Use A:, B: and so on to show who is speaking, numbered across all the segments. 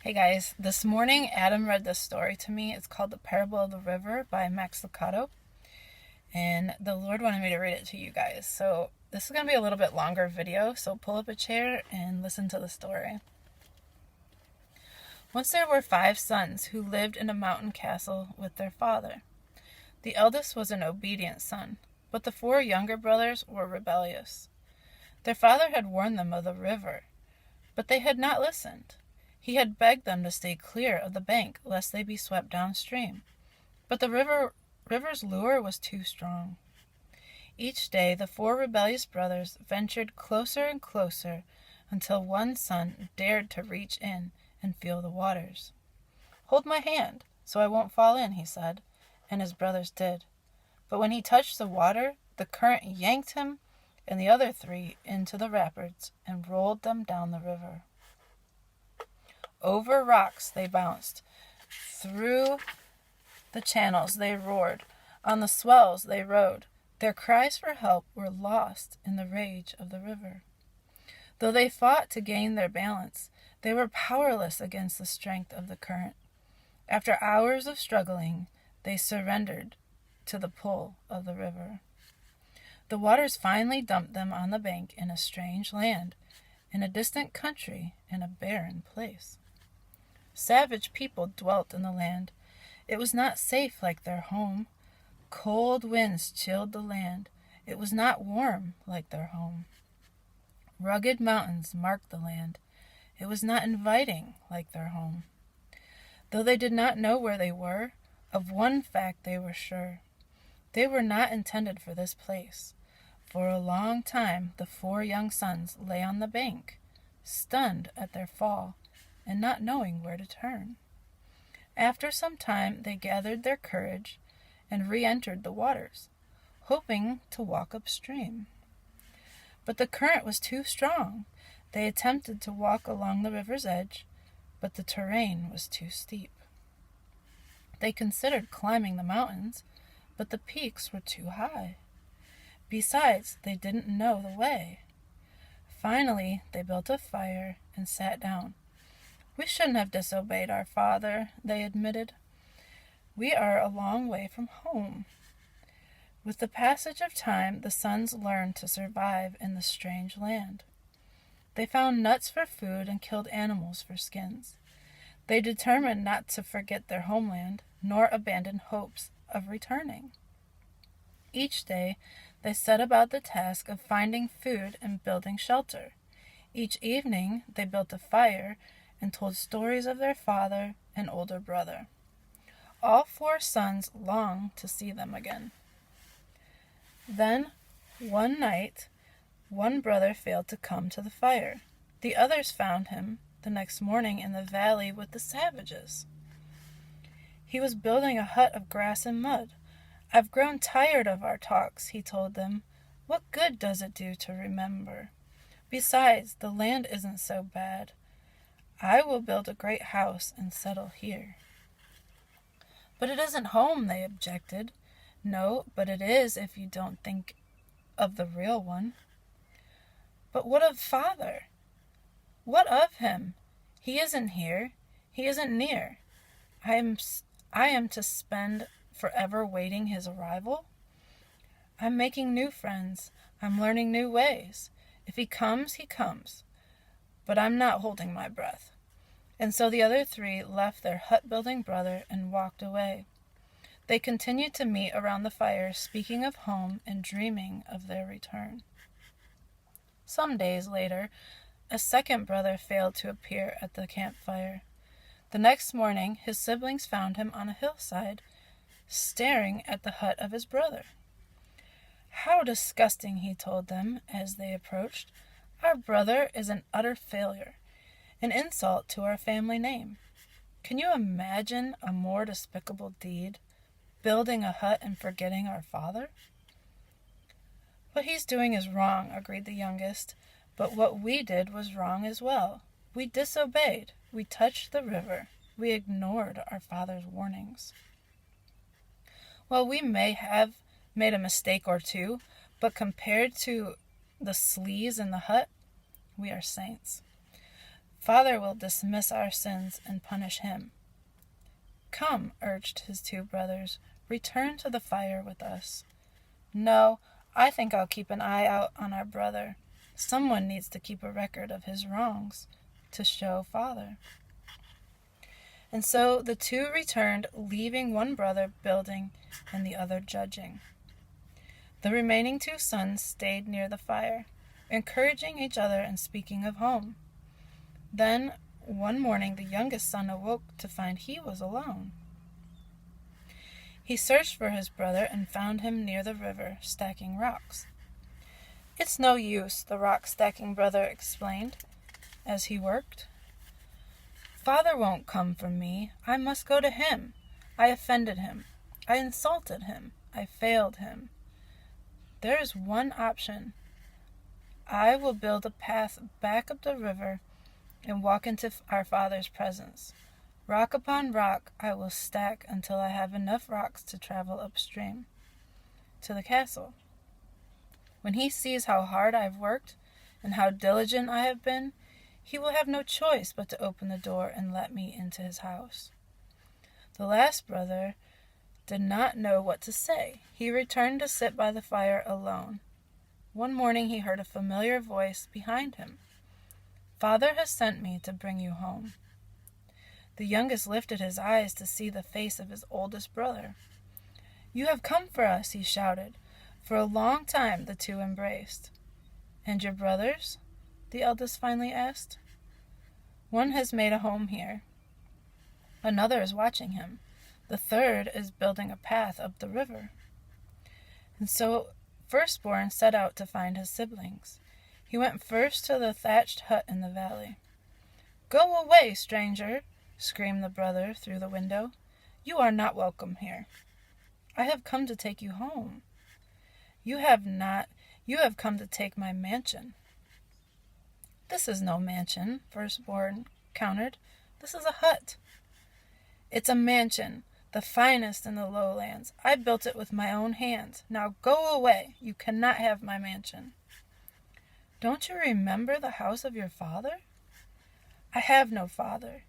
A: Hey guys, this morning Adam read this story to me. It's called The Parable of the River by Max Lucado, and the Lord wanted me to read it to you guys. So this is going to be a little bit longer video, so pull up a chair and listen to the story. Once there were 5 sons who lived in a mountain castle with their father. The eldest was an obedient son, but the 4 younger brothers were rebellious. Their father had warned them of the river, but they had not listened. He had begged them to stay clear of the bank, lest they be swept downstream. But the river's lure was too strong. Each day the 4 rebellious brothers ventured closer and closer until one son dared to reach in and feel the waters. "Hold my hand, so I won't fall in," he said, and his brothers did. But when he touched the water, the current yanked him and the other 3 into the rapids and rolled them down the river. Over rocks they bounced. Through the channels they roared. On the swells they rode. Their cries for help were lost in the rage of the river. Though they fought to gain their balance, they were powerless against the strength of the current. After hours of struggling, they surrendered to the pull of the river. The waters finally dumped them on the bank in a strange land, in a distant country, in a barren place. Savage people dwelt in the land. It was not safe like their home. Cold winds chilled the land. It was not warm like their home. Rugged mountains marked the land. It was not inviting like their home. Though they did not know where they were, of one fact they were sure. They were not intended for this place. For a long time the 4 young sons lay on the bank, stunned at their fall, and not knowing where to turn. After some time they gathered their courage and re-entered the waters, hoping to walk upstream. But the current was too strong. They attempted to walk along the river's edge, but the terrain was too steep. They considered climbing the mountains, but the peaks were too high. Besides, they didn't know the way. Finally, they built a fire and sat down. "We shouldn't have disobeyed our father," they admitted. "We are a long way from home." With the passage of time, the sons learned to survive in the strange land. They found nuts for food and killed animals for skins. They determined not to forget their homeland, nor abandon hopes of returning. Each day, they set about the task of finding food and building shelter. Each evening, they built a fire and told stories of their father and older brother. All 4 sons longed to see them again. Then, one night, one brother failed to come to the fire. The others found him the next morning in the valley with the savages. He was building a hut of grass and mud. "I've grown tired of our talks," he told them. "What good does it do to remember? Besides, the land isn't so bad. I will build a great house and settle here." "But it isn't home," they objected. "No, but it is if you don't think of the real one." "But what of father? What of him? He isn't here. He isn't near. I am to spend forever waiting his arrival? I'm making new friends. I'm learning new ways. If he comes, he comes. But I'm not holding my breath." And so the other 3 left their hut-building brother and walked away. They continued to meet around the fire, speaking of home and dreaming of their return. Some days later, a second brother failed to appear at the campfire. The next morning, his siblings found him on a hillside, staring at the hut of his brother. "How disgusting," he told them as they approached. "Our brother is an utter failure, an insult to our family name. Can you imagine a more despicable deed, building a hut and forgetting our father?" "What he's doing is wrong," agreed the youngest, "but what we did was wrong as well. We disobeyed. We touched the river. We ignored our father's warnings." "Well, we may have made a mistake or 2, but compared to the sleaze in the hut, we are saints. Father will dismiss our sins and punish him." "Come," urged his two brothers, "return to the fire with us." "No, I think I'll keep an eye out on our brother. Someone needs to keep a record of his wrongs to show Father." And so the two returned, leaving one brother building and the other judging. The remaining two sons stayed near the fire, encouraging each other and speaking of home. Then, one morning, the youngest son awoke to find he was alone. He searched for his brother and found him near the river, stacking rocks. "It's no use," the rock-stacking brother explained as he worked. "Father won't come for me. I must go to him. I offended him. I insulted him. I failed him. There is one option. I will build a path back up the river and walk into our Father's presence. Rock upon rock I will stack until I have enough rocks to travel upstream to the castle. When he sees how hard I've worked and how diligent I have been, he will have no choice but to open the door and let me into his house." The last brother did not know what to say. He returned to sit by the fire alone. One morning he heard a familiar voice behind him. "Father has sent me to bring you home." The youngest lifted his eyes to see the face of his oldest brother. "You have come for us," he shouted. For a long time the two embraced. "And your brothers?" the eldest finally asked. "One has made a home here. Another is watching him. The third is building a path up the river." And so Firstborn set out to find his siblings. He went first to the thatched hut in the valley. "Go away, stranger!" screamed the brother through the window. "You are not welcome here. I have come to take you home." "You have not. You have come to take my mansion." "This is no mansion," Firstborn countered. "This is a hut." "It's a mansion, the finest in the lowlands. I built it with my own hands. Now go away. You cannot have my mansion." "Don't you remember the house of your father?" "I have no father.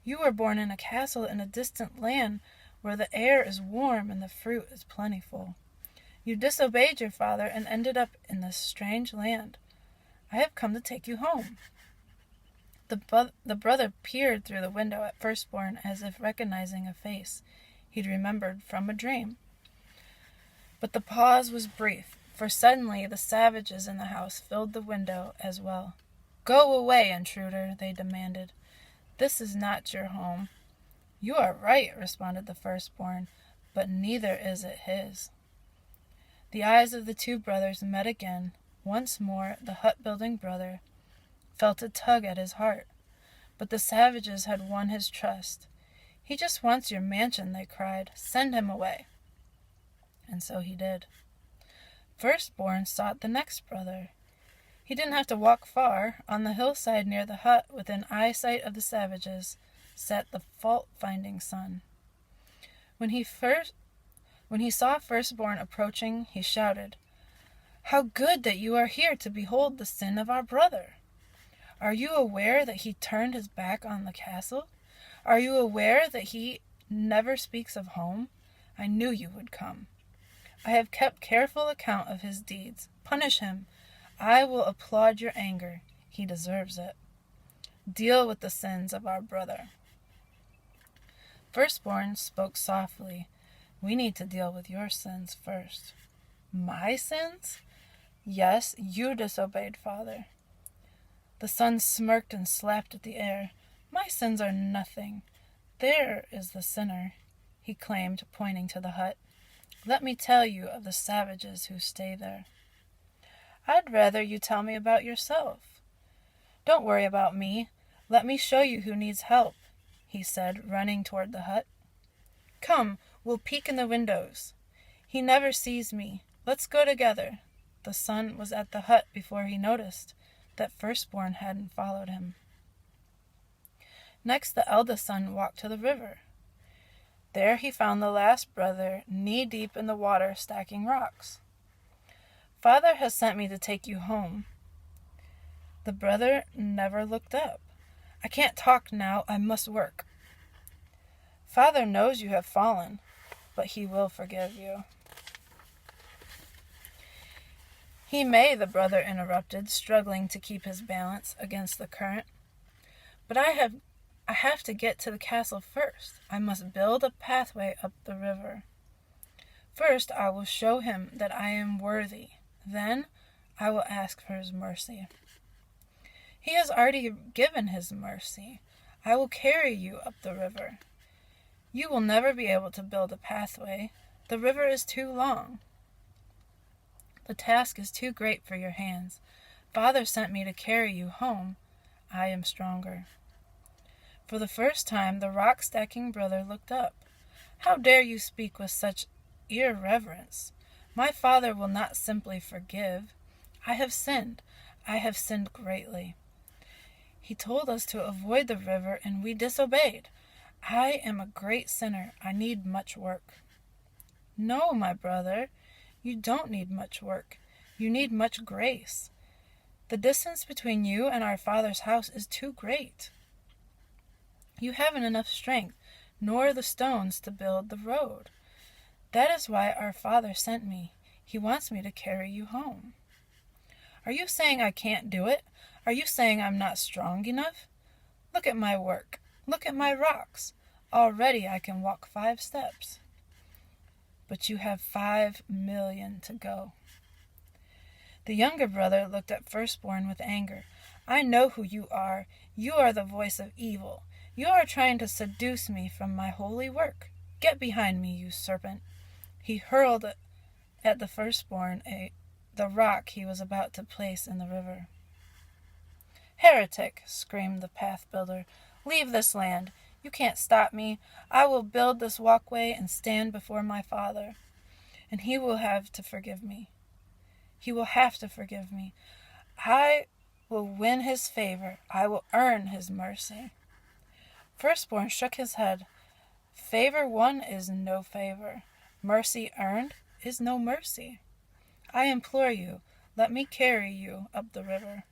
A: You were born in a castle in a distant land where the air is warm and the fruit is plentiful. You disobeyed your father and ended up in this strange land. I have come to take you home." The brother peered through the window at Firstborn as if recognizing a face he'd remembered from a dream. But the pause was brief, for suddenly the savages in the house filled the window as well. "Go away, intruder," they demanded. "This is not your home." "You are right," responded the Firstborn, "but neither is it his." The eyes of the two brothers met again. Once more the hut-building brother felt a tug at his heart. But the savages had won his trust. "He just wants your mansion," they cried. "Send him away." And so he did. Firstborn sought the next brother. He didn't have to walk far. On the hillside near the hut, within eyesight of the savages, sat the fault-finding son. When he saw Firstborn approaching, he shouted, "How good that you are here to behold the sin of our brother! Are you aware that he turned his back on the castle? Are you aware that he never speaks of home? I knew you would come. I have kept careful account of his deeds. Punish him. I will applaud your anger. He deserves it. Deal with the sins of our brother." Firstborn spoke softly. "We need to deal with your sins first." "My sins?" "Yes, you disobeyed Father." The son smirked and slapped at the air. "My sins are nothing. There is the sinner," he claimed, pointing to the hut. "Let me tell you of the savages who stay there." "I'd rather you tell me about yourself." "Don't worry about me. Let me show you who needs help," he said, running toward the hut. "Come, we'll peek in the windows. He never sees me. Let's go together." The son was at the hut before he noticed that Firstborn hadn't followed him. Next, the eldest son walked to the river. There he found the last brother knee-deep in the water stacking rocks. "Father has sent me to take you home." The brother never looked up. I can't talk now. I must work. Father knows you have fallen, but he will forgive you. He may, the brother interrupted, struggling to keep his balance against the current. But I have to get to the castle first. I must build a pathway up the river. First, I will show him that I am worthy. Then, I will ask for his mercy. He has already given his mercy. I will carry you up the river. You will never be able to build a pathway. The river is too long. The task is too great for your hands. Father sent me to carry you home. I am stronger. For the first time, the rock-stacking brother looked up. How dare you speak with such irreverence? My father will not simply forgive. I have sinned. I have sinned greatly. He told us to avoid the river, and we disobeyed. I am a great sinner. I need much work. No, my brother, you don't need much work. You need much grace. The distance between you and our Father's house is too great. You haven't enough strength, nor the stones to build the road. That is why our Father sent me. He wants me to carry you home. Are you saying I can't do it? Are you saying I'm not strong enough? Look at my work. Look at my rocks. Already I can walk 5 steps. But you have 5 million to go. The younger brother looked at firstborn with anger. I know who you are. You are the voice of evil. You are trying to seduce me from my holy work. Get behind me, you serpent. He hurled at the firstborn the rock he was about to place in the river. Heretic, screamed the path builder. Leave this land. You can't stop me. I will build this walkway and stand before my Father, and he will have to forgive me. He will have to forgive me. I will win his favor. I will earn his mercy. Firstborn shook his head. Favor won is no favor. Mercy earned is no mercy. I implore you, let me carry you up the river.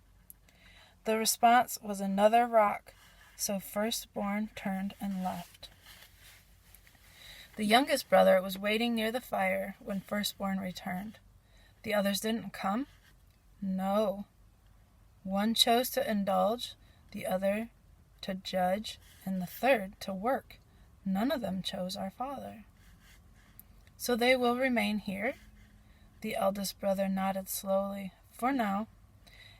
A: The response was another rock, so firstborn turned and left. The youngest brother was waiting near the fire when firstborn returned. The others didn't come? No. One chose to indulge, the other to judge, and the third to work. None of them chose our Father. So they will remain here? The eldest brother nodded slowly. For now.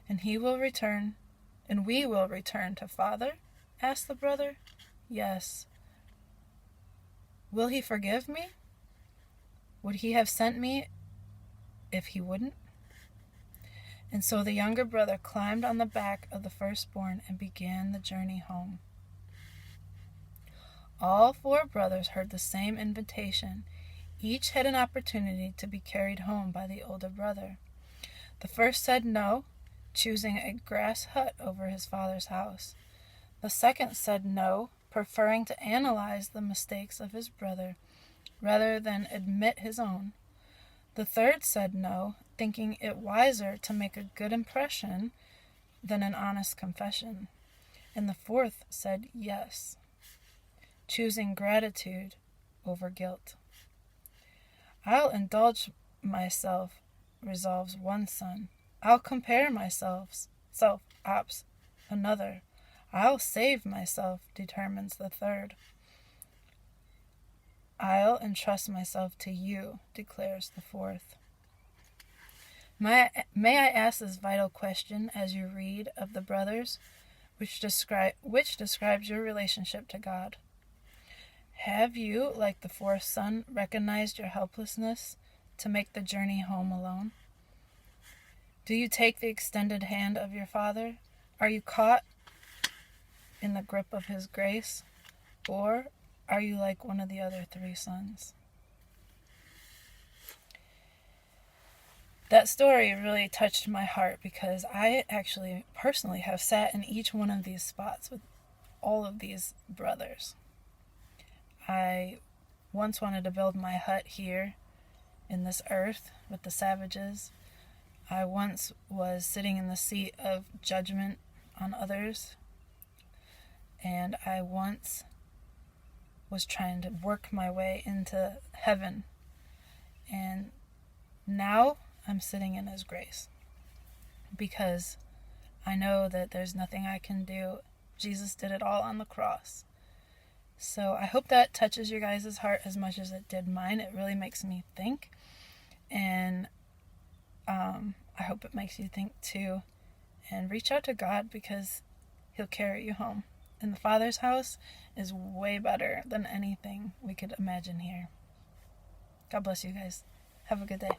A: And we will return to Father? Asked the brother. Yes. Will he forgive me? Would he have sent me if he wouldn't? And so the younger brother climbed on the back of the firstborn and began the journey home. All 4 brothers heard the same invitation. Each had an opportunity to be carried home by the older brother. The first said no, choosing a grass hut over his father's house. The second said no, preferring to analyze the mistakes of his brother rather than admit his own. The third said no, thinking it wiser to make a good impression than an honest confession. And the fourth said yes, choosing gratitude over guilt. I'll indulge myself, resolves one son. I'll compare myself, opts another. I'll save myself, determines the third. I'll entrust myself to you, declares the fourth. May I ask this vital question as you read of the brothers, which describes your relationship to God? Have you, like the fourth son, recognized your helplessness to make the journey home alone? Do you take the extended hand of your Father? Are you caught in the grip of his grace? Or are you like one of the other 3 sons? That story really touched my heart because I actually personally have sat in each one of these spots with all of these brothers. I once wanted to build my hut here in this earth with the savages. I once was sitting in the seat of judgment on others. And I once was trying to work my way into heaven. And now I'm sitting in His grace. Because I know that there's nothing I can do. Jesus did it all on the cross. So I hope that touches your guys' heart as much as it did mine. It really makes me think. And I hope it makes you think too. And reach out to God, because He'll carry you home. And the Father's house is way better than anything we could imagine here. God bless you guys. Have a good day.